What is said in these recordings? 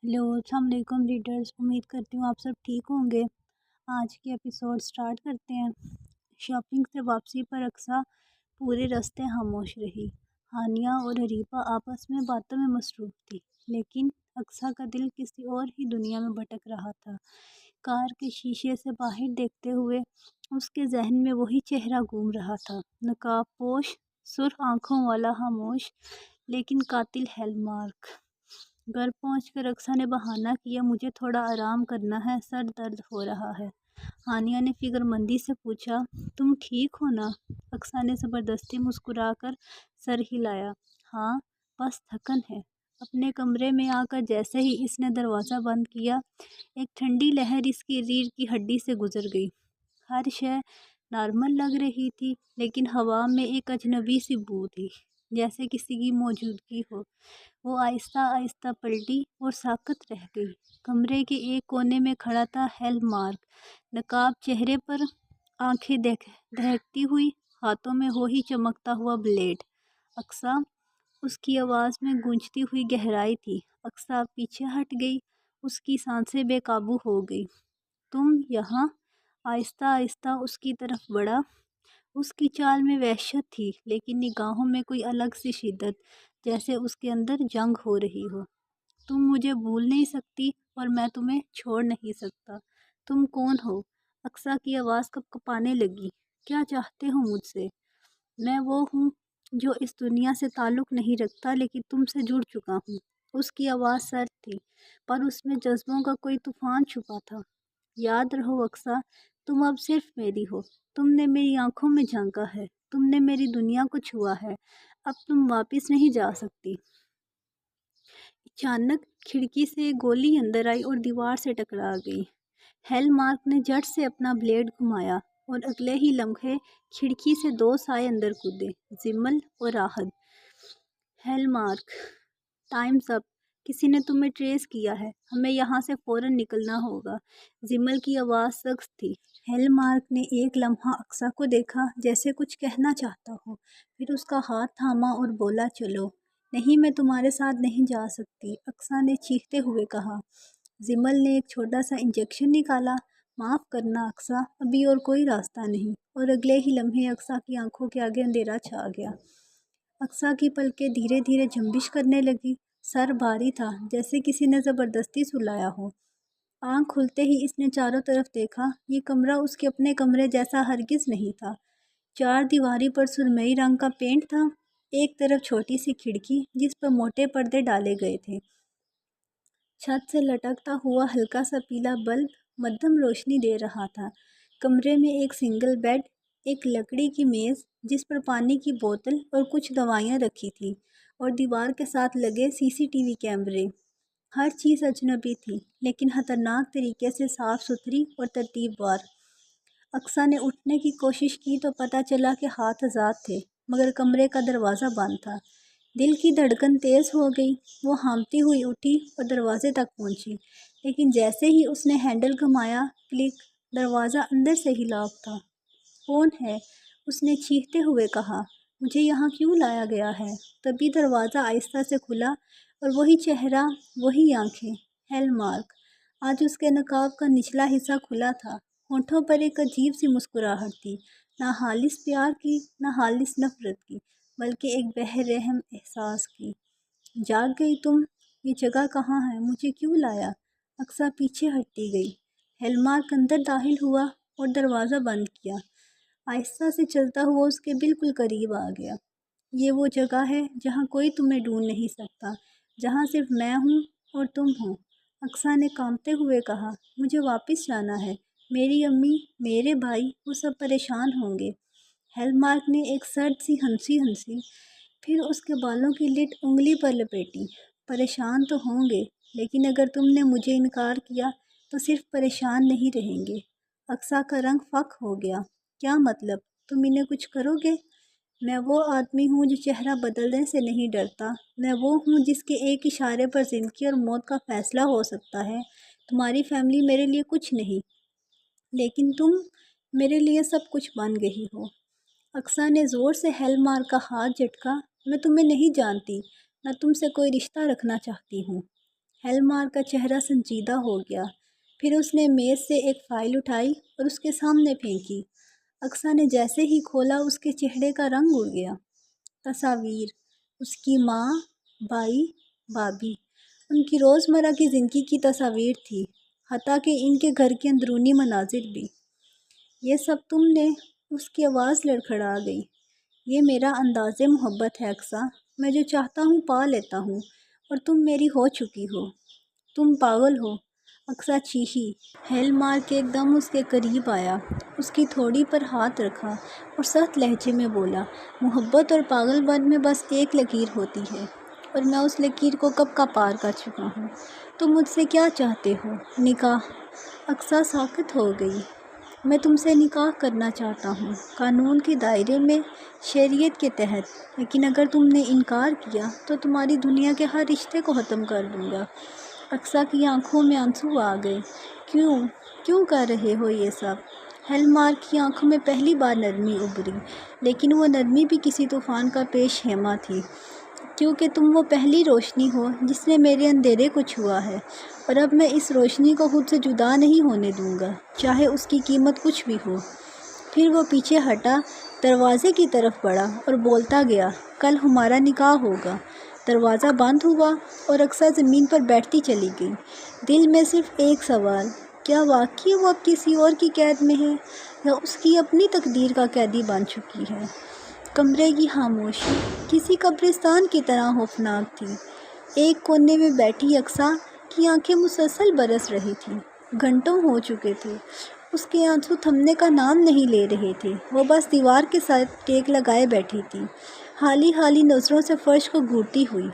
Hello, अस्सलाम वालेकुम readers. उम्मीद करती हूँ आप सब ठीक होंगे। आज के एपिसोड स्टार्ट करते हैं। शॉपिंग से वापसी पर अक्सा पूरे रास्ते खामोश रही। हानिया और हरीफा आपस में बातों में मसरूफ़ थी, लेकिन अक्सा का दिल किसी और ही दुनिया में भटक रहा था। कार के शीशे से बाहर देखते हुए उसके जहन में वही चेहरा घूम रहा था, नकाब पोश, सुर्ख आंखों वाला, खामोश लेकिन कातिल हेलमार्क। घर पहुंचकर अक्सा ने बहाना किया, मुझे थोड़ा आराम करना है, सर दर्द हो रहा है। हानिया ने फिक्रमंदी से पूछा, तुम ठीक हो ना? अक्सा ने ज़बरदस्ती मुस्कुराकर सर हिलाया। हाँ, बस थकन है। अपने कमरे में आकर जैसे ही इसने दरवाज़ा बंद किया, एक ठंडी लहर इसकी रीढ़ की हड्डी से गुजर गई। हर शय नॉर्मल लग रही थी, लेकिन हवा में एक अजनबी सी बू थी, जैसे किसी की मौजूदगी हो। वो आहिस्ता आहिस्ता पलटी और साकत रह गई। कमरे के एक कोने में खड़ा था हेलमार्क, नकाब चेहरे पर, आंखें दहकती हुई, हाथों में हो ही चमकता हुआ ब्लेड। अक्सा, उसकी आवाज़ में गूंजती हुई गहराई थी। अक्सा पीछे हट गई, उसकी सांसें बेकाबू हो गई। तुम यहाँ? आहिस्ता आहिस्ता उसकी तरफ बढ़ा। उसकी चाल में वहशत थी, लेकिन निगाहों में कोई अलग सी शिद्दत, जैसे उसके अंदर जंग हो रही हो। तुम मुझे भूल नहीं सकती और मैं तुम्हें छोड़ नहीं सकता। तुम कौन हो? अक्सा की आवाज़ कँपने लगी। क्या चाहते हो मुझसे? मैं वो हूँ जो इस दुनिया से ताल्लुक़ नहीं रखता, लेकिन तुमसे जुड़ चुका हूँ। उसकी आवाज़ सर्द थी, पर उसमें जज्बों का कोई तूफ़ान छुपा था। याद रहो अक्सा, तुम अब सिर्फ मेरी हो। तुमने मेरी आंखों में झांका है, तुमने मेरी दुनिया को छुआ है। अब तुम वापस नहीं जा सकती। अचानक खिड़की से एक गोली अंदर आई और दीवार से टकरा गई। हेलमार्क ने झट से अपना ब्लेड घुमाया और अगले ही लम्हे खिड़की से दो साए अंदर कूदे, जिमल और राहत। Hallmark, times up. किसी ने तुम्हें ट्रेस किया है, हमें यहाँ से फ़ौरन निकलना होगा। जिमल की आवाज़ सख्त थी। हेलमार्क ने एक लम्हा अक्सा को देखा, जैसे कुछ कहना चाहता हो, फिर उसका हाथ थामा और बोला, चलो। नहीं, मैं तुम्हारे साथ नहीं जा सकती, अक्सा ने चीखते हुए कहा। जिमल ने एक छोटा सा इंजेक्शन निकाला। माफ़ करना अक्सा, अभी और कोई रास्ता नहीं। और अगले ही लम्हे अक्सा की आंखों के आगे अंधेरा छा गया। अक्सा की पलकें धीरे धीरे जंबिश करने लगी। सर भारी था, जैसे किसी ने ज़बरदस्ती सुलाया हो। आँख खुलते ही इसने चारों तरफ देखा। ये कमरा उसके अपने कमरे जैसा हरगिज़ नहीं था। चार दीवारी पर सुरमई रंग का पेंट था। एक तरफ छोटी सी खिड़की, जिस पर मोटे पर्दे डाले गए थे। छत से लटकता हुआ हल्का सा पीला बल्ब मध्यम रोशनी दे रहा था। कमरे में एक सिंगल बेड, एक लकड़ी की मेज़ जिस पर पानी की बोतल और कुछ दवाइयाँ रखी थी, और दीवार के साथ लगे सीसीटीवी कैमरे। हर चीज़ अजनबी थी, लेकिन खतरनाक तरीके से साफ़ सुथरी और तरतीबवार। अक्सा ने उठने की कोशिश की तो पता चला कि हाथ आज़ाद थे, मगर कमरे का दरवाज़ा बंद था। दिल की धड़कन तेज़ हो गई। वो हाँफती हुई उठी और दरवाजे तक पहुंची, लेकिन जैसे ही उसने हैंडल घुमाया, क्लिक, दरवाज़ा अंदर से ही लॉक था। कौन है? उसने चीखते हुए कहा। मुझे यहाँ क्यों लाया गया है? तभी दरवाज़ा आहिस्ता से खुला और वही चेहरा, वही आंखें। हेलमार्क। आज उसके नकाब का निचला हिस्सा खुला था। होठों पर एक अजीब सी मुस्कुराहट थी, ना खालिस प्यार की, ना खालिस नफरत की, बल्कि एक बेरहम एहसास की। जाग गई तुम? ये जगह कहाँ है? मुझे क्यों लाया? अक्सा पीछे हटती गई। हेलमार्क अंदर दाखिल हुआ और दरवाज़ा बंद किया। आहिस्ता से चलता हुआ उसके बिल्कुल करीब आ गया। ये वो जगह है जहाँ कोई तुम्हें ढूंढ नहीं सकता, जहाँ सिर्फ मैं हूँ और तुम हो। अक्सा ने कांपते हुए कहा, मुझे वापस जाना है। मेरी अम्मी, मेरे भाई, वो सब परेशान होंगे। हेलमार्क ने एक सर्द सी हंसी हंसी, फिर उसके बालों की लिट उंगली पर लपेटी। परेशान तो होंगे, लेकिन अगर तुमने मुझे इनकार किया तो सिर्फ परेशान नहीं रहेंगे। अक्सा का रंग फक हो गया। क्या मतलब? तुम इन्हें कुछ करोगे? मैं वो आदमी हूँ जो चेहरा बदलने से नहीं डरता। मैं वो हूँ जिसके एक इशारे पर ज़िंदगी और मौत का फ़ैसला हो सकता है। तुम्हारी फैमिली मेरे लिए कुछ नहीं, लेकिन तुम मेरे लिए सब कुछ बन गई हो। अक्सा ने ज़ोर से हेलमार का हाथ झटका। मैं तुम्हें नहीं जानती, न तुमसे कोई रिश्ता रखना चाहती हूँ। ہیلمار کا چہرہ سنجیدہ ہو گیا۔ پھر اس نے میز سے ایک فائل اٹھائی اور اس کے سامنے پھینکی۔ اقصیٰ نے جیسے ہی کھولا اس کے چہرے کا رنگ اڑ گیا۔ تصاویر، اس کی ماں، بھائی، بھابھی، ان کی روزمرہ کی زندگی کی تصاویر تھی، حتیٰ کہ ان کے گھر کے اندرونی مناظر بھی۔ یہ سب تم نے؟ اس کی آواز لڑکھڑا گئی۔ یہ میرا انداز محبت ہے اقصیٰ، میں جو چاہتا ہوں پا لیتا ہوں، اور تم میری ہو چکی ہو۔ تم پاگل ہو، اقصیٰ چیخی۔ ہیلمارک ایک دم اس کے قریب آیا، اس کی تھوڑی پر ہاتھ رکھا اور سخت لہجے میں بولا، محبت اور پاگل پن میں بس ایک لکیر ہوتی ہے، اور میں اس لکیر کو کب کا پار کر چکا ہوں۔ تم مجھ سے کیا چاہتے ہو؟ نکاح؟ اقصیٰ ساکت ہو گئی۔ میں تم سے نکاح کرنا چاہتا ہوں، قانون کے دائرے میں، شریعت کے تحت، لیکن اگر تم نے انکار کیا تو تمہاری دنیا کے ہر رشتے کو ختم کر دوں گا۔ اقصیٰ کی آنکھوں میں آنسو آ گئے۔ کیوں کر رہے ہو یہ سب؟ ہیلمارک کی آنکھوں میں پہلی بار نرمی ابھری، لیکن وہ نرمی بھی کسی طوفان کا پیش خیمہ تھی، کیونکہ تم وہ پہلی روشنی ہو جس نے میرے اندھیرے کو چھوا ہے، اور اب میں اس روشنی کو خود سے جدا نہیں ہونے دوں گا، چاہے اس کی قیمت کچھ بھی ہو۔ پھر وہ پیچھے ہٹا، دروازے کی طرف بڑھا اور بولتا گیا، کل ہمارا نکاح ہوگا۔ دروازہ بند ہوا اور اقصیٰ زمین پر بیٹھتی چلی گئی، دل میں صرف ایک سوال، کیا واقعی وہ اب کسی اور کی قید میں ہے، یا اس کی اپنی تقدیر کا قیدی بن چکی ہے؟ کمرے کی خاموشی کسی قبرستان کی طرح خوفناک تھی۔ ایک کونے میں بیٹھی اقصیٰ کی آنکھیں مسلسل برس رہی تھیں۔ گھنٹوں ہو چکے تھے، اس کے آنسو تھمنے کا نام نہیں لے رہے تھے، وہ بس دیوار کے ساتھ ٹیک لگائے بیٹھی تھی، حالی نظروں سے فرش کو گھورتی ہوئی۔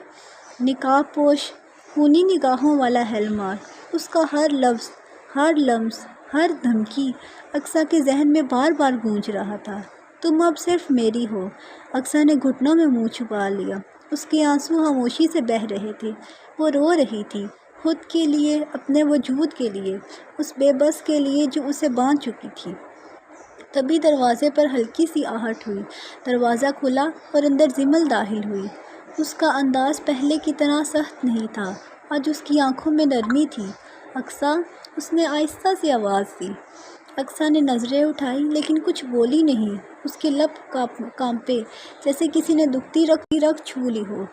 نقاب پوش، خونی نگاہوں والا ہیلمارک، اس کا ہر لفظ، ہر لمس، ہر دھمکی اقصیٰ کے ذہن میں بار بار گونج رہا تھا۔ تم اب صرف میری ہو۔ اقصیٰ نے گھٹنوں میں منہ چھپا لیا، اس کے آنسو خاموشی سے بہہ رہے تھے۔ وہ رو رہی تھی، خود کے لیے، اپنے وجود کے لیے، اس بے بس کے لیے جو اسے باندھ چکی تھی۔ تبھی دروازے پر ہلکی سی آہٹ ہوئی، دروازہ کھلا اور اندر زمل داخل ہوئی۔ اس کا انداز پہلے کی طرح سخت نہیں تھا، آج اس کی آنکھوں میں نرمی تھی۔ اقصیٰ، اس نے آہستہ سی آواز دی۔ اقصیٰ نے نظریں اٹھائی لیکن کچھ بولی نہیں، اس کے لب کانپے جیسے کسی نے دکھتی رگ چھو لی ہو۔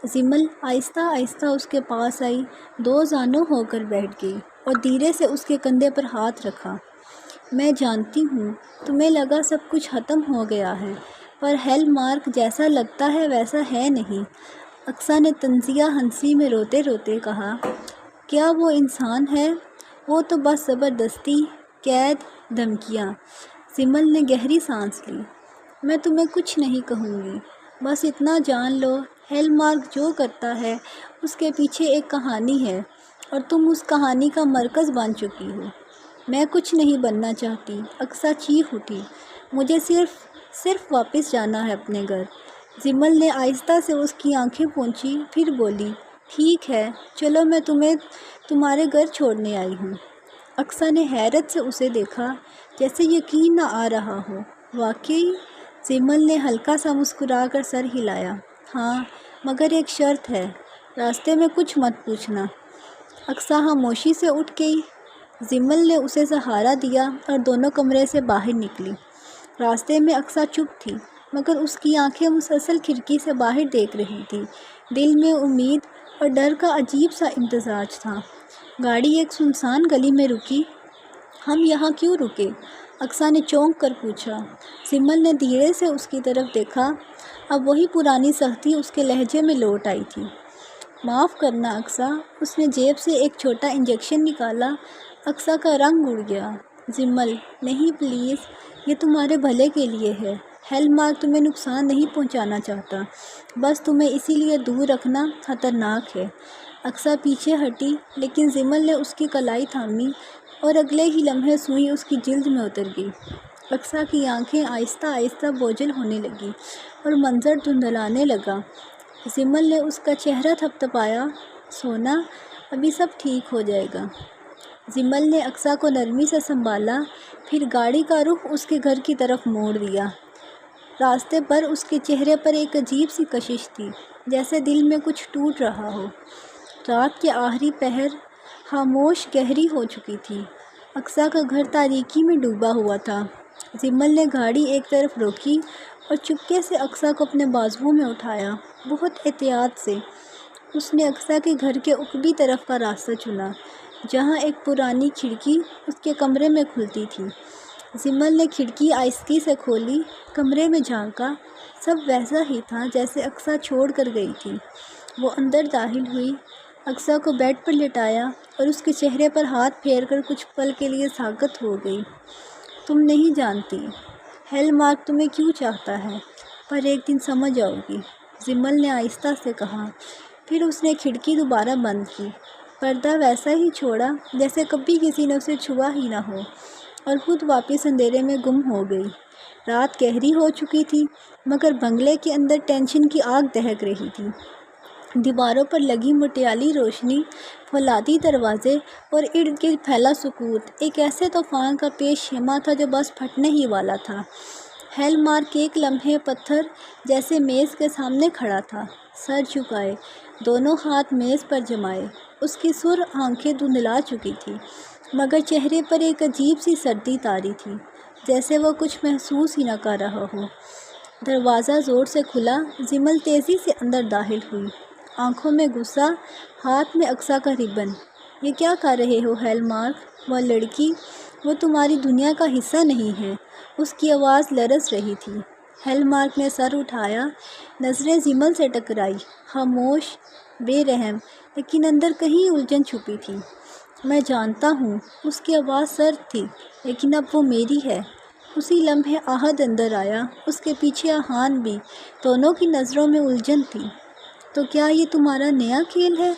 زمل آہستہ اس کے پاس آئی، دو زانوں ہو کر بیٹھ گئی اور دھیرے سے اس کے کندھے پر ہاتھ رکھا۔ میں جانتی ہوں تمہیں لگا سب کچھ ختم ہو گیا ہے، پر ہیلمارک جیسا لگتا ہے ویسا ہے نہیں۔ اقصیٰ نے طنزیہ ہنسی میں روتے روتے کہا، کیا وہ انسان ہے؟ وہ تو بس زبردستی، قید، دھمکیاں۔ زمل نے گہری سانس لی۔ میں تمہیں کچھ نہیں کہوں گی، بس اتنا جان لو، ہیلمارک جو کرتا ہے اس کے پیچھے ایک کہانی ہے، اور تم اس کہانی کا مرکز بن چکی ہو۔ میں کچھ نہیں بننا چاہتی، اقصیٰ چیخ اٹھی، مجھے صرف واپس جانا ہے اپنے گھر۔ زمل نے آہستہ سے اس کی آنکھیں پونچھی، پھر بولی، ٹھیک ہے، چلو میں تمہیں تمہارے گھر چھوڑنے آئی ہوں۔ اقصیٰ نے حیرت سے اسے دیکھا، جیسے یقین نہ آ رہا ہو۔ واقعی؟ زمل نے ہلکا سا مسکرا کر سر ہلایا، ہاں، مگر ایک شرط ہے، راستے میں کچھ مت پوچھنا۔ اقصیٰ خاموشی سے اٹھ گئی۔ زمل نے اسے سہارا دیا اور دونوں کمرے سے باہر نکلی۔ راستے میں اقصیٰ چپ تھی، مگر اس کی آنکھیں مسلسل کھڑکی سے باہر دیکھ رہی تھی۔ دل میں امید اور ڈر کا عجیب سا امتزاج تھا۔ گاڑی ایک سنسان گلی میں رکی۔ ہم یہاں کیوں رکے؟ اقصیٰ نے چونک کر پوچھا۔ زمل نے دھیرے سے اس کی طرف دیکھا، اب وہی پرانی سختی اس کے لہجے میں لوٹ آئی تھی۔ معاف کرنا اقصیٰ۔ اس نے جیب سے ایک چھوٹا انجیکشن نکالا۔ اقصیٰ کا رنگ اڑ گیا۔ زمل، نہیں پلیز، یہ تمہارے بھلے کے لیے ہے۔ ہیلمارک تمہیں نقصان نہیں پہنچانا چاہتا، بس تمہیں اسی لیے دور رکھنا خطرناک ہے۔ اقصیٰ پیچھے ہٹی، لیکن زمل نے اس کی کلائی تھامی اور اگلے ہی لمحے سوئی اس کی جلد میں اتر گئی۔ اقصیٰ کی آنکھیں آہستہ بوجھل ہونے لگیں اور منظر دھندلانے لگا۔ زمل نے اس کا چہرہ تھپتھپایا، سونا، ابھی سب ٹھیک ہو جائے گا۔ زمل نے اقصیٰ کو نرمی سے سنبھالا، پھر گاڑی کا رخ اس کے گھر کی طرف موڑ دیا۔ راستے پر اس کے چہرے پر ایک عجیب سی کشش تھی، جیسے دل میں کچھ ٹوٹ رہا ہو۔ رات کے آخری پہر خاموش گہری ہو چکی تھی۔ اقصیٰ کا گھر تاریکی میں ڈوبا ہوا تھا۔ جمل نے گاڑی ایک طرف روکی اور چپکے سے اقصیٰ کو اپنے بازوؤں میں اٹھایا۔ بہت احتیاط سے اس نے اقصیٰ کے گھر کے عقبی طرف کا راستہ چنا، جہاں ایک پرانی کھڑکی اس کے کمرے میں کھلتی تھی۔ جمل نے کھڑکی آہستگی سے کھولی، کمرے میں جھانکا۔ سب ویسا ہی تھا جیسے اقصیٰ چھوڑ کر گئی تھی۔ وہ اندر داخل ہوئی، اقصیٰ کو بیڈ پر لٹایا اور اس کے چہرے پر ہاتھ پھیر کر کچھ پل کے لیے ساکت ہو گئی۔ تم نہیں جانتی ہیل مارک تمہیں کیوں چاہتا ہے، پر ایک دن سمجھ آؤ گی، جمل نے آہستہ سے کہا۔ پھر اس نے کھڑکی دوبارہ بند کی، پردہ ویسا ہی چھوڑا جیسے کبھی کسی نے اسے چھوا ہی نہ ہو، اور خود واپس اندھیرے میں گم ہو گئی۔ رات گہری ہو چکی تھی، مگر بنگلے کے اندر ٹینشن کی آگ دہک رہی تھی۔ دیواروں پر لگی مٹیالی روشنی، فولادی دروازے اور ارد گرد پھیلا سکوت ایک ایسے طوفان کا پیش خیمہ تھا جو بس پھٹنے ہی والا تھا۔ ہیل مارک ایک لمحے پتھر جیسے میز کے سامنے کھڑا تھا، سر جھکائے، دونوں ہاتھ میز پر جمائے۔ اس کی سرخ آنکھیں دھندلا چکی تھیں، مگر چہرے پر ایک عجیب سی سردی طاری تھی، جیسے وہ کچھ محسوس ہی نہ کر رہا ہو۔ دروازہ زور سے کھلا، جمل تیزی سے اندر داخل ہوئی، آنکھوں میں غصہ، ہاتھ میں اقصیٰ کا ربن۔ یہ کیا کر رہے ہو ہیل مارک؟ وہ لڑکی، وہ تمہاری دنیا کا حصہ نہیں ہے۔ اس کی آواز لرز رہی تھی۔ ہیل مارک نے سر اٹھایا، نظریں جمل سے ٹکرائی، خاموش، بے رحم، لیکن اندر کہیں الجھن چھپی تھی۔ میں جانتا ہوں، اس کی آواز سرد تھی، لیکن اب وہ میری ہے۔ اسی لمحے آہد اندر آیا، اس کے پیچھے آہان بھی، دونوں کی نظروں میں الجھن تھی۔ تو کیا یہ تمہارا نیا کھیل ہے؟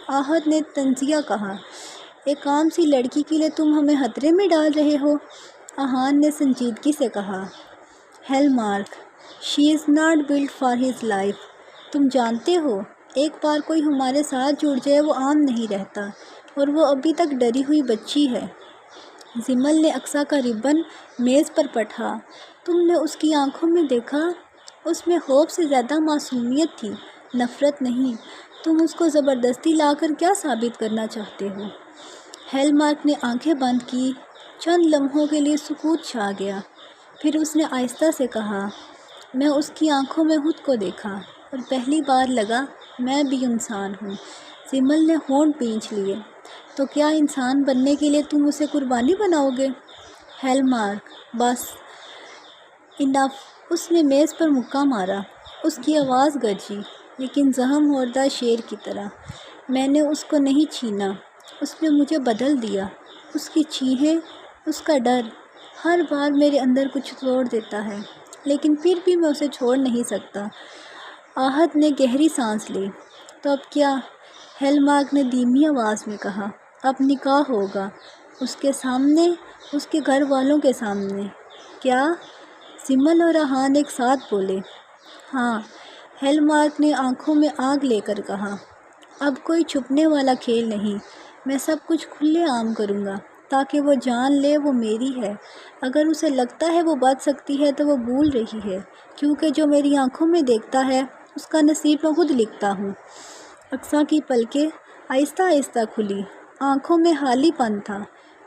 آہد نے طنزیہ کہا۔ ایک عام سی لڑکی کے لیے تم ہمیں خطرے میں ڈال رہے ہو، آہان نے سنجیدگی سے کہا۔ Hell Mark, she is not built for his life. تم جانتے ہو، ایک بار کوئی ہمارے ساتھ جڑ جائے وہ عام نہیں رہتا، اور وہ ابھی تک ڈری ہوئی بچی ہے۔ جمل نے اقصیٰ کا ربن میز پر پٹھا۔ تم نے اس کی آنکھوں میں دیکھا، اس میں خوف سے زیادہ معصومیت تھی، نفرت نہیں۔ تم اس کو زبردستی لا کر کیا ثابت کرنا چاہتے ہو؟ ہیل مارک نے آنکھیں بند کی، چند لمحوں کے لیے سکوت چھا گیا۔ پھر اس نے آہستہ سے کہا، میں اس کی آنکھوں میں خود کو دیکھا، اور پہلی بار لگا میں بھی انسان ہوں۔ جمل نے ہونٹ بھینچ لیے۔ تو کیا انسان بننے کے لیے تم اسے قربانی بناؤ گے؟ ہیل مارک، بس انف۔ اس نے میز پر مکہ مارا، اس کی آواز گرجی، لیکن زخم خوردہ شیر کی طرح۔ میں نے اس کو نہیں چھینا، اس نے مجھے بدل دیا۔ اس کی چیخیں، اس کا ڈر، ہر بار میرے اندر کچھ توڑ دیتا ہے، لیکن پھر بھی میں اسے چھوڑ نہیں سکتا۔ آہد نے گہری سانس لی۔ تو اب کیا؟ ہیل مارک نے دھیمی آواز میں کہا۔ اب نکاح ہوگا، اس کے سامنے، اس کے گھر والوں کے سامنے۔ کیا؟ جمل اور آہان ایک ساتھ بولے۔ ہاں، ہیل مارک نے آنکھوں میں آگ لے کر کہا۔ اب کوئی چھپنے والا کھیل نہیں، میں سب کچھ کھلے عام کروں گا، تاکہ وہ جان لے وہ میری ہے۔ اگر اسے لگتا ہے وہ بچ سکتی ہے تو وہ بھول رہی ہے، کیونکہ جو میری آنکھوں میں دیکھتا ہے اس کا نصیب میں خود لکھتا ہوں۔ اقصیٰ کی پلکیں آہستہ آہستہ کھلی، آنکھوں میں خالی پن تھا۔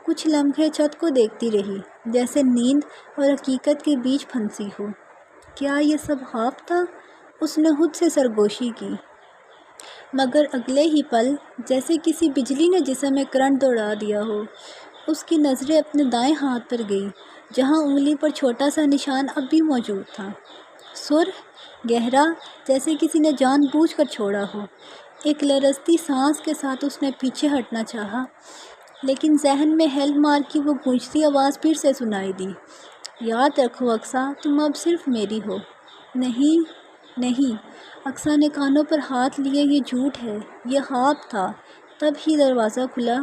کچھ لمحے چھت کو دیکھتی رہی، جیسے نیند اور حقیقت کے بیچ پھنسی ہو۔ کیا یہ سب خواب تھا؟ اس نے خود سے سرگوشی کی، مگر اگلے ہی پل جیسے کسی بجلی نے جسم میں کرنٹ دوڑا دیا ہو، اس کی نظریں اپنے دائیں ہاتھ پر گئی، جہاں انگلی پر چھوٹا سا نشان اب بھی موجود تھا، سرخ، گہرا، جیسے کسی نے جان بوجھ کر چھوڑا ہو۔ ایک لرزتی سانس کے ساتھ اس نے پیچھے ہٹنا چاہا، لیکن ذہن میں ہیل مارک کی وہ گونجتی آواز پھر سے سنائی دی، یاد رکھو اقصیٰ، تم اب صرف میری ہو۔ نہیں، نہیں، اقصیٰ نے کانوں پر ہاتھ لیے، یہ جھوٹ ہے، یہ خواب تھا۔ تب ہی دروازہ کھلا۔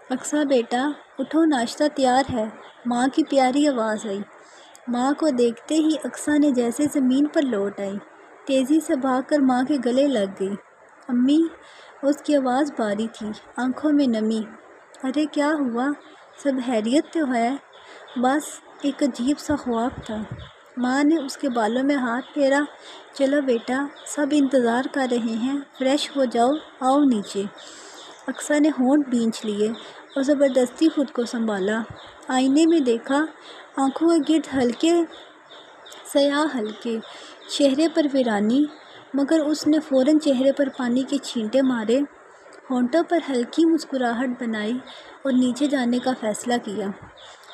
اقصیٰ بیٹا، اٹھو، ناشتہ تیار ہے، ماں کی پیاری آواز آئی۔ ماں کو دیکھتے ہی اقصیٰ نے جیسے زمین پر لوٹ آئی، تیزی سے بھاگ کر ماں کے گلے لگ گئی۔ امی، اس کی آواز بھاری تھی، آنکھوں میں نمی۔ ارے کیا ہوا؟ سب خیریت تو ہے؟ بس ایک عجیب سا خواب تھا۔ ماں نے اس کے بالوں میں ہاتھ پھیرا۔ چلو بیٹا، سب انتظار کر رہے ہیں، فریش ہو جاؤ، آؤ نیچے۔ اقصیٰ نے ہونٹ بھینچ لیے اور زبردستی خود کو سنبھالا۔ آئینے میں دیکھا، آنکھوں کے گرد ہلکے سیاہ حلقے، چہرے پر ویرانی، مگر اس نے فوراً چہرے پر پانی کے چھینٹے مارے، ہونٹوں پر ہلکی مسکراہٹ بنائی اور نیچے جانے کا فیصلہ کیا۔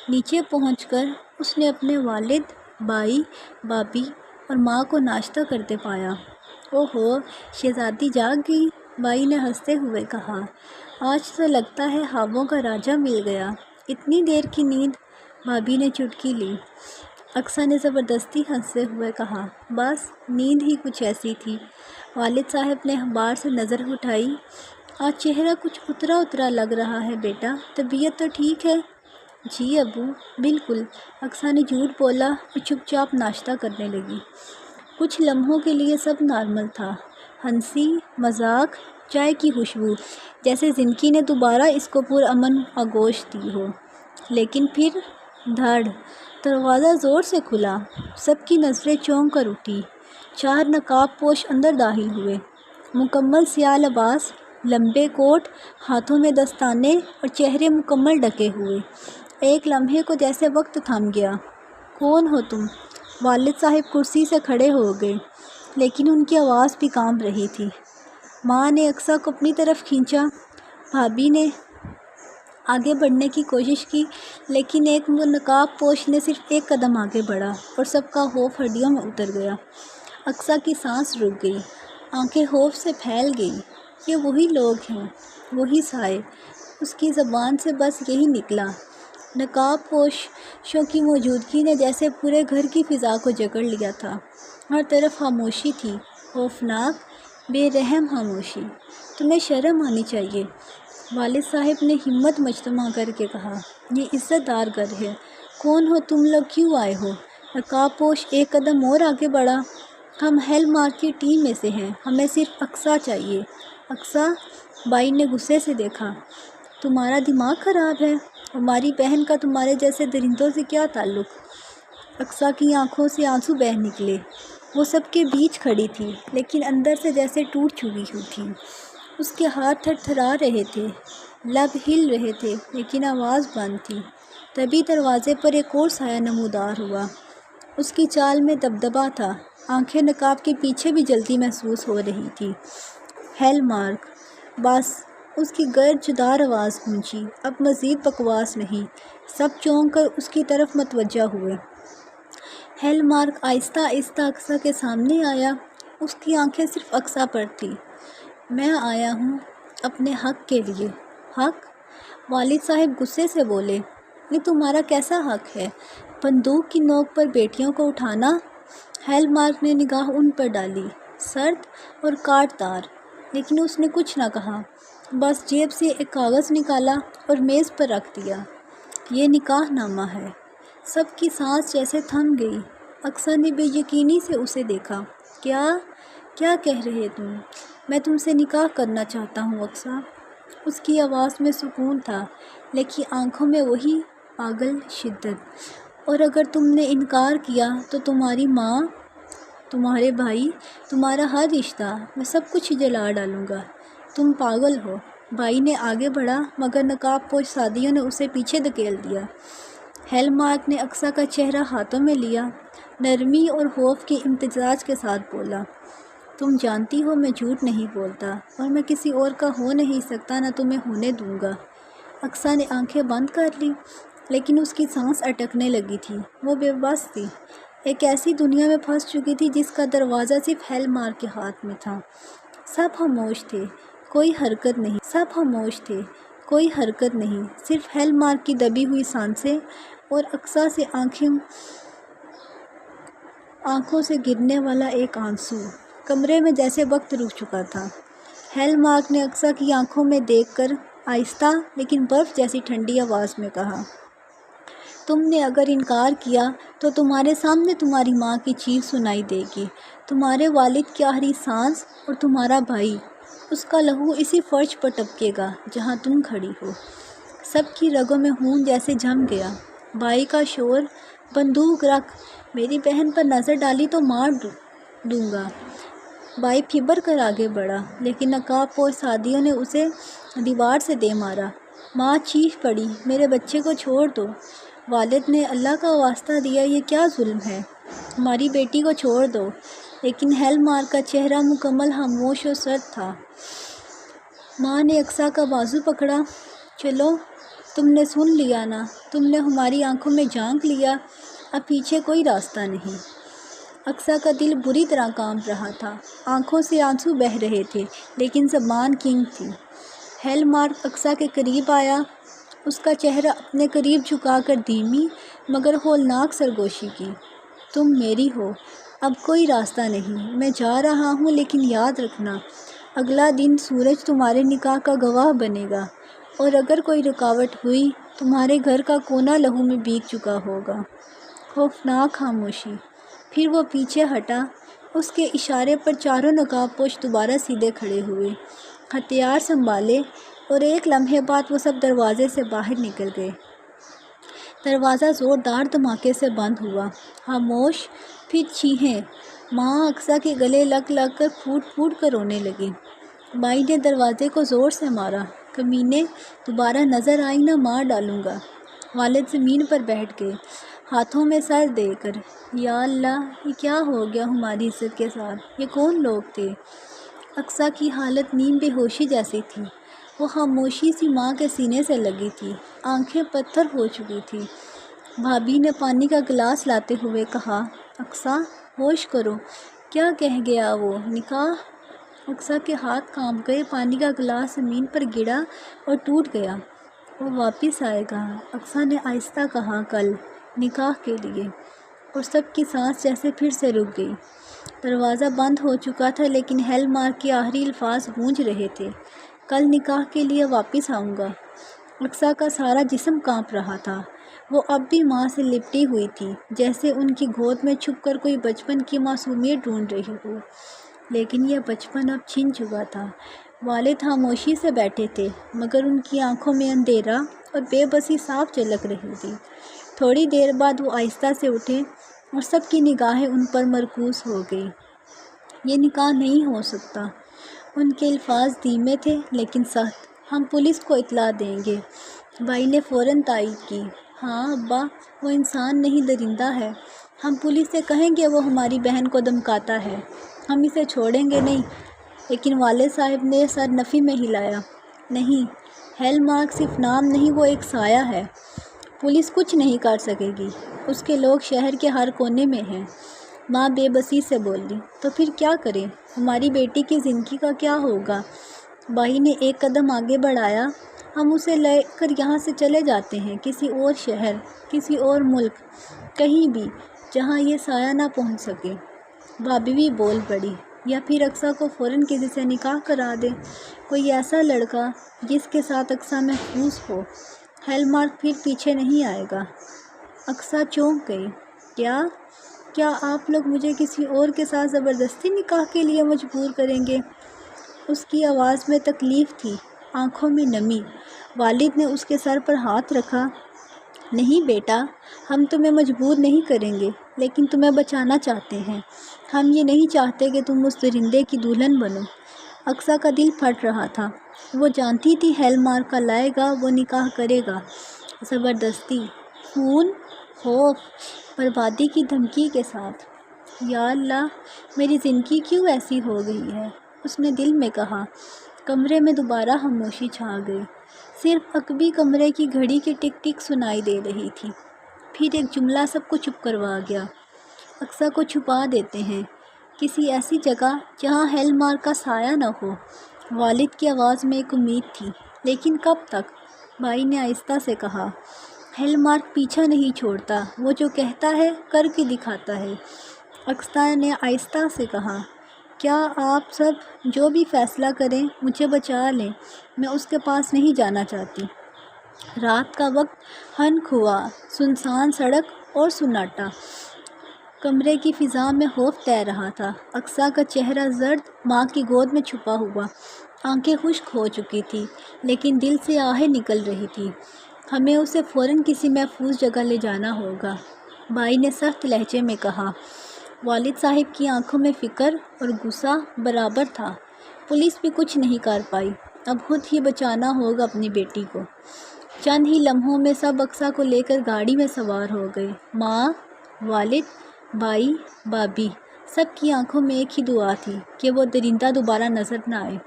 نیچے پہنچ کر اس نے اپنے والد، بھائی، بھابھی اور ماں کو ناشتہ کرتے پایا۔ اوہو، شہزادی جاگ گئی، بھائی نے ہنستے ہوئے کہا۔ آج تو لگتا ہے خوابوں کا راجہ مل گیا۔ اتنی دیر کی نیند؟ بھابھی نے چٹکی لی۔ اقصیٰ نے زبردستی ہنستے ہوئے کہا۔ بس نیند ہی کچھ ایسی تھی۔ والد صاحب نے اخبار سے نظر اٹھائی۔ آج چہرہ کچھ اترا اترا لگ رہا ہے بیٹا، طبیعت تو ٹھیک ہے؟ جی ابو، بالکل، اقصیٰ نے جھوٹ بولا اور چپ چاپ ناشتہ کرنے لگی۔ کچھ لمحوں کے لیے سب نارمل تھا، ہنسی، مذاق، چائے کی خوشبو، جیسے زندگی نے دوبارہ اس کو پرامن آغوش دی ہو۔ لیکن پھر دھڑ، دروازہ زور سے کھلا، سب کی نظریں چونک کر اٹھی۔ 4 نقاب پوش اندر داخل ہوئے، مکمل سیاہ لباس، لمبے کوٹ، ہاتھوں میں دستانے اور چہرے مکمل ڈھکے ہوئے۔ ایک لمحے کو جیسے وقت تھم گیا۔ کون ہو تم؟ والد صاحب کرسی سے کھڑے ہو گئے، لیکن ان کی آواز بھی کانپ رہی تھی۔ ماں نے اقصیٰ کو اپنی طرف کھینچا۔ بھابھی نے آگے بڑھنے کی کوشش کی، لیکن ایک نقاب پوش نے صرف ایک قدم آگے بڑھا اور سب کا خوف ہڈیوں میں اتر گیا۔ اقصیٰ کی سانس رک گئی، آنکھیں خوف سے پھیل گئیں۔ یہ وہی لوگ ہیں، وہی سائے۔ اس کی زبان سے بس یہی نکلا۔ نقاب پوشوں کی موجودگی نے جیسے پورے گھر کی فضا کو جکڑ لیا تھا۔ ہر طرف خاموشی تھی، خوفناک، بے رحم خاموشی۔ تمہیں شرم آنی چاہیے، والد صاحب نے ہمت مجتمع کر کے کہا۔ یہ عزت دار گھر ہے، کون ہو تم لوگ، کیوں آئے ہو؟ نقاب پوش ایک قدم اور آگے بڑھا۔ ہم ہیل مارک کی ٹیم میں سے ہیں، ہمیں صرف اقصیٰ چاہیے۔ اقصیٰ؟ بھائی نے غصے سے دیکھا۔ تمہارا دماغ خراب ہے؟ ہماری بہن کا تمہارے جیسے درندوں سے کیا تعلق؟ اقصیٰ کی آنکھوں سے آنسو بہہ نکلے۔ وہ سب کے بیچ کھڑی تھی، لیکن اندر سے جیسے ٹوٹ چکی ہوئی تھی۔ اس کے ہاتھ تھر تھرا رہے تھے، لب ہل رہے تھے، لیکن آواز بند تھی۔ تبھی دروازے پر ایک اور سایہ نمودار ہوا۔ اس کی چال میں دبدبا تھا، آنکھیں نقاب کے پیچھے بھی جلتی محسوس ہو رہی تھی۔ Hell Mark! بس! اس کی گرجدار آواز گونجی۔ اب مزید بکواس نہیں۔ سب چونک کر اس کی طرف متوجہ ہوئے۔ ہیل مارک آہستہ آہستہ اقصیٰ کے سامنے آیا۔ اس کی آنکھیں صرف اقصیٰ پر تھیں۔ میں آیا ہوں اپنے حق کے لیے۔ حق؟ والد صاحب غصے سے بولے۔ یہ تمہارا کیسا حق ہے؟ بندوق کی نوک پر بیٹیوں کو اٹھانا؟ ہیل مارک نے نگاہ ان پر ڈالی، سرد اور کاٹ دار، لیکن اس نے کچھ نہ کہا، بس جیب سے ایک کاغذ نکالا اور میز پر رکھ دیا۔ یہ نکاح نامہ ہے۔ سب کی سانس جیسے تھم گئی۔ اقصیٰ نے بے یقینی سے اسے دیکھا۔ کیا کہہ رہے تم؟ میں تم سے نکاح کرنا چاہتا ہوں اقصیٰ۔ اس کی آواز میں سکون تھا، لیکن آنکھوں میں وہی پاگل شدت۔ اور اگر تم نے انکار کیا تو تمہاری ماں، تمہارے بھائی، تمہارا ہر رشتہ، میں سب کچھ جلا ڈالوں گا۔ تم پاگل ہو۔ بھائی نے آگے بڑھا، مگر نقاب پوش ساتھیوں نے اسے پیچھے دھکیل دیا۔ ہیل مارک نے اقصیٰ کا چہرہ ہاتھوں میں لیا، نرمی اور خوف کے امتزاج کے ساتھ بولا، تم جانتی ہو میں جھوٹ نہیں بولتا، اور میں کسی اور کا ہو نہیں سکتا، نہ تمہیں ہونے دوں گا۔ اقصیٰ نے آنکھیں بند کر لی، لیکن اس کی سانس اٹکنے لگی تھی۔ وہ بے بس تھی، ایک ایسی دنیا میں پھنس چکی تھی جس کا دروازہ صرف ہیل مارک کے ہاتھ میں تھا۔ سب خاموش تھے، کوئی حرکت نہیں۔ سب خاموش تھے، کوئی حرکت نہیں، صرف ہیل مارک کی دبی ہوئی سانسیں اور اقصیٰ سے آنکھوں سے گرنے والا ایک آنسو۔ کمرے میں جیسے وقت رک چکا تھا۔ ہیل مارک نے اقصیٰ کی آنکھوں میں دیکھ کر آہستہ لیکن برف جیسی ٹھنڈی آواز میں کہا، تم نے اگر انکار کیا تو تمہارے سامنے تمہاری ماں کی چیخ سنائی دے گی، تمہارے والد کی آخری سانس، اور تمہارا بھائی، اس کا لہو اسی فرش پر ٹپکے گا جہاں تم کھڑی ہو۔ سب کی رگوں میں خون جیسے جم گیا۔ بھائی کا شور، बंदूक रख, मेरी बहन पर नज़र डाली तो मार दूंगा। भाई फिबर कर आगे बढ़ा, लेकिन नकाबपोश सादियों ने उसे दीवार से दे मारा। माँ चीख पड़ी, मेरे बच्चे को छोड़ दो। वालिद ने अल्लाह का वास्ता दिया, ये क्या जुल्म है, हमारी बेटी को छोड़ दो। लेकिन हेलमार्क का चेहरा मुकम्मल खामोश और सर्द था। माँ ने अक्सा का बाजू पकड़ा, चलो, तुमने सुन लिया ना, तुमने हमारी आंखों में झांक लिया, अब पीछे कोई रास्ता नहीं। अक्सा का दिल बुरी तरह कांप रहा था, आंखों से आंसू बह रहे थे, लेकिन ज़बान कींग थी। हेलमार्क अक्सा के करीब आया, उसका चेहरा अपने करीब झुकाकर धीमी मगर होलनाक सरगोशी की। तुम मेरी हो, अब कोई रास्ता नहीं, मैं जा रहा हूँ, लेकिन याद रखना, अगला दिन सूरज तुम्हारे निकाह का गवाह बनेगा, और अगर कोई रुकावट हुई, तुम्हारे घर का कोना लहू में भीग चुका होगा। खौफनाक खामोशी। फिर वो पीछे हटा, उसके इशारे पर चारों नकाबपोश दोबारा सीधे खड़े हुए, हथियार संभाले, और एक लम्हे बाद वो सब दरवाजे से बाहर निकल गए। दरवाज़ा ज़ोरदार धमाके से बंद हुआ। खामोश, फिर चीखें। माँ अक्सा के गले लग लग कर फूट फूट कर रोने लगी। भाई ने दरवाजे को ज़ोर से मारा, कमीने, दोबारा नज़र आई ना, मार डालूँगा। वालिद ज़मीन पर बैठ गए, हाथों में सर देकर। या अल्लाह, ये क्या हो गया हमारी इज्जत के साथ, ये कौन लोग थे। अक्सा की हालत नीम बेहोशी जैसी थी, वो खामोशी सी माँ के सीने से लगी थी, आंखें पत्थर हो चुकी थी। भाभी ने पानी का गिलास लाते हुए कहा, अक्सा, होश करो, क्या कह गया वो, निकाह। अक्सा के हाथ कांप गए, पानी का गिलास ज़मीन पर गिरा और टूट गया। वो वापस आएगा, अक्सा ने आहिस्ता कहा, कल निकाह के लिए। और सबकी सांस जैसे फिर से रुक गई। दरवाज़ा बंद हो चुका था, लेकिन हेलमार्क के आखिरी अल्फाज गूंज रहे थे, कल निकाह के लिए वापस आऊँगा। अक्सा का सारा जिस्म कांप रहा था, वो अब भी माँ से लिपटी हुई थी, जैसे उनकी गोद में छुपकर कोई बचपन की मासूमियत ढूंढ रही हो। लेकिन यह बचपन अब छिन चुका था। वालिद खामोशी से बैठे थे, मगर उनकी आंखों में अंधेरा और बेबसी साफ झलक रही थी। थोड़ी देर बाद वो आहिस्ता से उठे और सबकी निगाहें उन पर मरकूज़ हो गई। ये निकाह नहीं हो सकता। उनके अल्फाज धीमे थे लेकिन सख्त। हम पुलिस को इत्तला देंगे। भाई ने फ़ौरन तायीद की। हाँ अब्बा, वो इंसान नहीं, दरिंदा है। हम पुलिस से कहेंगे वो हमारी बहन को धमकाता है, हम इसे छोड़ेंगे नहीं। लेकिन वाले साहब ने सर नफ़ी में हिलाया। नहीं, हेलमार्क सिर्फ नाम नहीं, वो एक साया है। पुलिस कुछ नहीं कर सकेगी, उसके लोग शहर के हर कोने में हैं। माँ बेबसी से बोली, तो फिर क्या करें, हमारी बेटी की ज़िंदगी का क्या होगा। भाई ने एक कदम आगे बढ़ाया। हम उसे लेकर यहाँ से चले जाते हैं, किसी और शहर, किसी और मुल्क, कहीं भी जहाँ ये साया ना पहुँच सके। भाभी भी बोल पड़ी, या फिर अक्सा को फ़ौरन किसी से निकाह करा दे, कोई ऐसा लड़का जिसके साथ अक्सा महफूज हो। हेलमार्क फिर पीछे नहीं आएगा। अक्सा चौंक गई। क्या आप लोग मुझे किसी और के साथ ज़बरदस्ती निकाह के लिए मजबूर करेंगे। उसकी आवाज़ में तकलीफ़ थी, आंखों में नमी। वालिद ने उसके सर पर हाथ रखा। नहीं बेटा, हम तुम्हें मजबूर नहीं करेंगे, लेकिन तुम्हें बचाना चाहते हैं। हम ये नहीं चाहते कि तुम उस दरिंदे की दुल्हन बनो। अक्सा का दिल फट रहा था। वो जानती थी हेलमार्क का लाएगा, वो निकाह करेगा। ज़बरदस्ती, खून, खौफ, बर्बादी की धमकी के साथ। या अल्लाह, मेरी ज़िंदगी क्यों ऐसी हो गई है, उसने दिल में कहा। कमरे में दोबारा खामोशी छा गई। सिर्फ अकबी कमरे की घड़ी की टिक टिक सुनाई दे रही थी। फिर एक जुमला सबको चुप करवा गया। अक्सा को छुपा देते हैं, किसी ऐसी जगह जहाँ हेलमार्क का साया न हो। वालिद की आवाज़ में एक उम्मीद थी, लेकिन कब तक। भाई ने आहिस्ता से कहा, हेलमार्क पीछा नहीं छोड़ता, वो जो कहता है करके दिखाता है। अक्सा ने आहिस्ता से कहा, क्या आप सब जो भी फ़ैसला करें, मुझे बचा लें, मैं उसके पास नहीं जाना चाहती। रात का वक्त हनक हुआ, सुनसान सड़क और सन्नाटा। कमरे की फ़िज़ा में खौफ तैर रहा था। अक्सा का चेहरा जर्द, माँ की गोद में छुपा हुआ, आंखें खुश्क हो चुकी थी, लेकिन दिल से आहें निकल रही थी। हमें उसे फ़ौरन किसी महफूज जगह ले जाना होगा। भाई ने सख्त लहजे में कहा। वालिद साहब की आंखों में फ़िक्र और गुस्सा बराबर था। पुलिस भी कुछ नहीं कर पाई, अब खुद ही बचाना होगा अपनी बेटी को। चंद ही लम्हों में सब अक्सा को लेकर गाड़ी में सवार हो गए। माँ, वालिद, भाई, भाभी, सबकी आंखों में एक ही दुआ थी कि वो दरिंदा दोबारा नज़र न आए।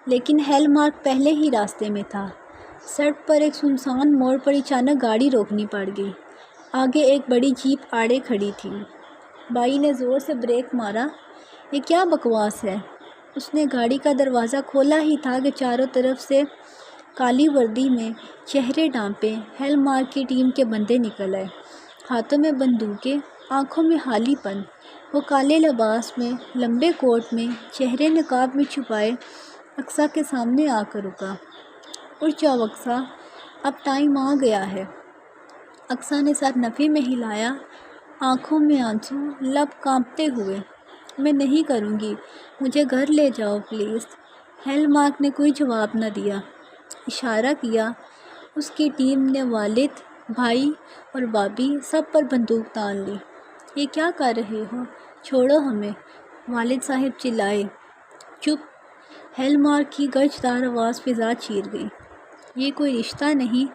लेकिन हेलमार्क पहले ही रास्ते में था। सड़क पर एक सुनसान मोड़ पर अचानक गाड़ी रोकनी पड़ गई। आगे एक बड़ी जीप आड़े खड़ी थी। भाई ने ज़ोर से ब्रेक मारा। ये क्या बकवास है? उसने गाड़ी का दरवाज़ा खोला ही था कि चारों तरफ से काली वर्दी में, चेहरे ढांपे, हेलमार्क की टीम के बंदे निकल आए। हाथों में बंदूकें, आंखों में हालीपन। वो काले लिबास में, लंबे कोट में, चेहरे नकाब में छुपाए अक्सा के सामने आकर रुका। उठ जाओ अक्सा, अब टाइम आ गया है। अक्सा ने सर नफ़े में हिलाया, आंखों में आंसू, लब कांपते हुए। मैं नहीं करूँगी, मुझे घर ले जाओ प्लीज़। हेलमार्क ने कोई जवाब न दिया। इशारा किया। उसकी टीम ने वालिद, भाई और भाभी सब पर बंदूक तान ली। ये क्या कर रहे हो? छोड़ो हमें, वालिद साहब चिल्लाए। चुप! हेलमार्क की गजदार आवाज़ फिजा चीर गई। ये कोई रिश्ता नहीं,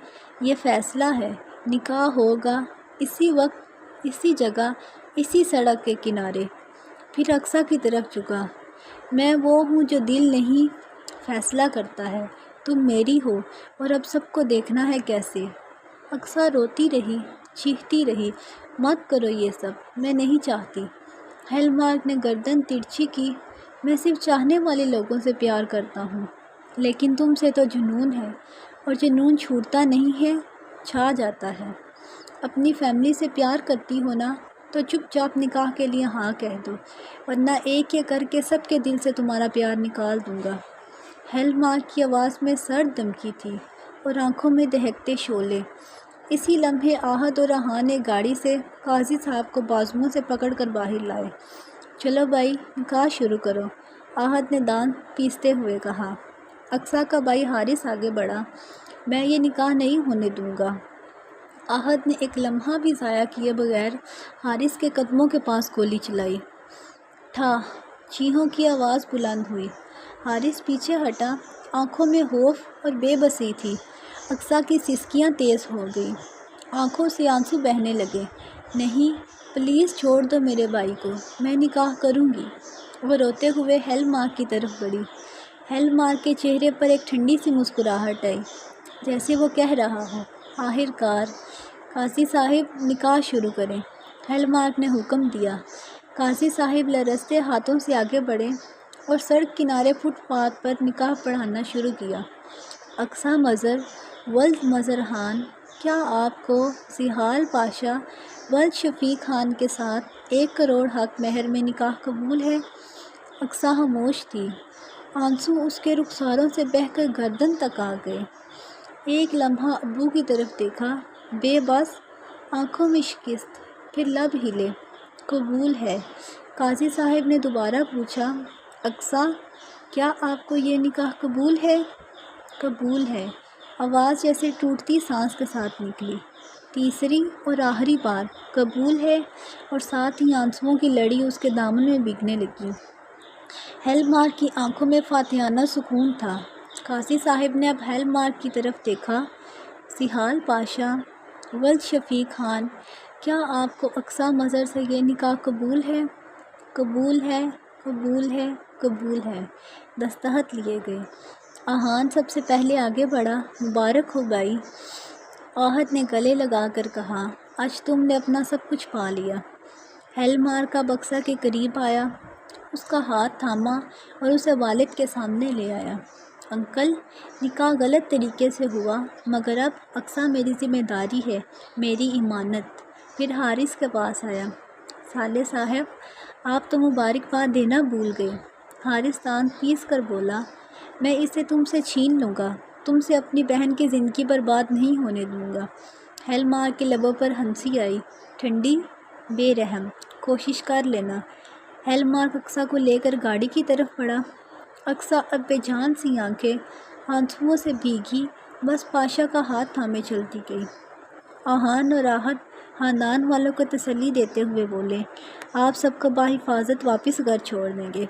ये फ़ैसला है। निकाह होगा इसी वक्त, इसी जगह, इसी सड़क के किनारे। फिर अक्सा की तरफ झुका। मैं वो हूँ जो दिल नहीं फैसला करता है। तुम मेरी हो और अब सबको देखना है कैसे। अक्सा रोती रही, चीखती रही, मत करो ये सब, मैं नहीं चाहती। हेलमार्क ने गर्दन तिरछी की। मैं सिर्फ चाहने वाले लोगों से प्यार करता हूँ, लेकिन तुमसे तो जुनून है, और जुनून छूटता नहीं है, छा जाता है। अपनी फैमिली से प्यार करती हो ना, तो चुपचाप निकाह के लिए हाँ कह दो, वरना एक एक करके सबके दिल से तुम्हारा प्यार निकाल दूँगा। हेलमार्क की आवाज़ में सर्द धमकी थी और आंखों में दहकते शोले। इसी लम्हे आहत और रहा ने गाड़ी से काजी साहब को बाजुओं से पकड़कर बाहर लाए। चलो भाई, निकाह शुरू करो, आहत ने दांत पीसते हुए कहा। अक्सा का भाई हारिस आगे बढ़ा। मैं ये निकाह नहीं होने दूँगा। आहत ने एक लम्हा भी ज़ाया किए बगैर हारिस के कदमों के पास गोली चलाई। ठा! चीहों की आवाज़ बुलंद हुई। हारिस पीछे हटा। आंखों में खौफ और बेबसी थी। अक्सा की सिसकियां तेज़ हो गई, आंखों से आंसू बहने लगे। नहीं, प्लीज़ छोड़ दो मेरे भाई को, मैं निकाह करूँगी। वो रोते हुए हेलमार्क की तरफ बढ़ी। हेलमार्क के चेहरे पर एक ठंडी सी मुस्कुराहट आई, जैसे वो कह रहा हो, आखिरकार। काजी साहिब, निकाह शुरू करें, हेलमार्क ने हुक्म दिया। काजी साहिब लरजते हाथों से आगे बढ़े और सड़क किनारे फुटपाथ पर निकाह पढ़ाना शुरू किया। अक्सा मज़र वल्द मज़र खान, क्या आपको सिहाल पाशा वल्द शफ़ीक खान के साथ 1 करोड़ हक महर में निकाह कबूल है? अक्सा खामोश थी। आंसू उसके रुखसारों से बहकर गर्दन तक आ गए। एक लम्हा अब्बू की तरफ देखा, बेबस, आंखों में शिकस्त, फिर लब हिले। कबूल है, काजी साहब ने दोबारा पूछा। अक्सा, क्या आपको ये निकाह कबूल है? कबूल है, आवाज़ जैसे टूटती सांस के साथ निकली। तीसरी और आखिरी बार, कबूल है, और साथ ही आंसुओं की लड़ी उसके दामन में भीगने लगी। हेलमार्क की आंखों में फातिहाना सुकून था। काजी साहब ने अब हेलमार्क की तरफ देखा। सिहाल पाशा वल्द शफ़ीक खान, क्या आपको अक्सा मज़र से ये निकाह कबूल है? कबूल है, कबूल है, कबूल है। दस्तखत लिए गए। आहान सबसे पहले आगे बढ़ा। मुबारक हो भाई, आहत ने गले लगा कर कहा। आज तुमने अपना सब कुछ पा लिया। हेलमार्क का बक्सा के करीब आया, उसका हाथ थामा और उसे वालिद के सामने ले आया। अंकल, निकाह गलत तरीके से हुआ, मगर अब अक्सा मेरी ज़िम्मेदारी है, मेरी इमानत। फिर हारिस के पास आया। साले साहब, आप तो मुबारकबाद देना भूल गए। हारिस दांत पीस कर बोला, मैं इसे तुमसे छीन लूँगा, तुमसे अपनी बहन की ज़िंदगी बर्बाद नहीं होने दूँगा। हेलमार्क के लबों पर हंसी आई, ठंडी, बेरहम। कोशिश कर लेना। हेलमार्क अक्सा को लेकर गाड़ी की तरफ बढ़ा। अक्सा अब बेजान सी आंखें आंसुओं से भीगी, बस पाशा का हाथ थामे चलती गई। आहान और आहत خاندان والوں کو تسلی دیتے ہوئے بولے، آپ سب کو بحفاظت واپس گھر چھوڑ دیں گے۔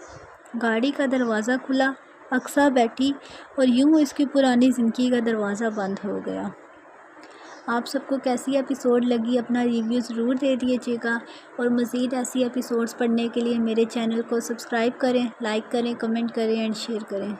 گاڑی کا دروازہ کھلا، اقصیٰ بیٹھی اور یوں اس کی پرانی زندگی کا دروازہ بند ہو گیا۔ آپ سب کو کیسی ایپیسوڈ لگی اپنا ریویو ضرور دے دیجیے گا، اور مزید ایسی ایپیسوڈز پڑھنے کے لیے میرے چینل کو سبسکرائب کریں، لائک کریں، کمنٹ کریں اینڈ شیئر کریں۔